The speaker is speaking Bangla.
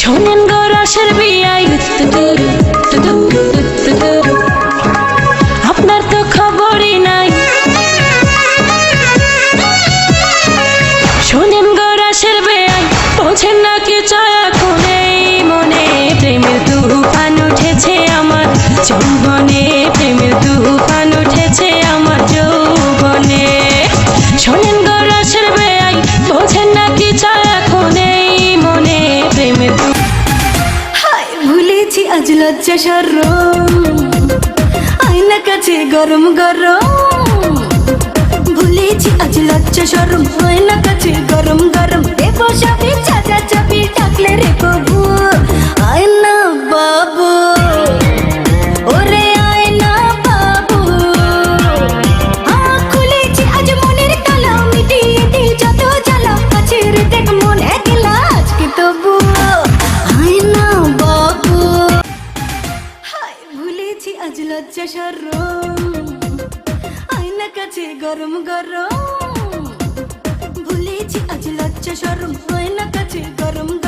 শোনেন গো রসের বিয়াই আপনার তো খবরই নাই। শোনেন গো রসের বিয়াই বোঝেন না কি চায় এখন এই মনে। প্রেমের তুফান উঠেছে আমার যৌবনে, প্রেমের তুফান উঠেছে আমার যৌবনে। শোনেন গো রসের বিয়াই বোঝেন না কি চায় এখন এই মনে। প্রেমের হায় ভুলেছি আজ লজ্জা শরম, আয়না কাছে গরম গরম। ভুলেছি আজ লজ্জা শরম, আয়না কাছে গরম গরম। দেব সবই চাচা চাবি ডাকলে রে কবু। আয়না বাবু, ওরে আয়না বাবু, খুলেছি আজ মনের তালা, মিটিয়ে দিই যত জ্বালা। কাছের দেখ মন একলা আজকে তবু। আয়না বাবু, হায় ভুলেছি আজ লজ্জা শরম, আয়না কাছে গরম গরম। ভুলেছি আজ লজ্জা শরম, আয়না কাছে গরম গরম।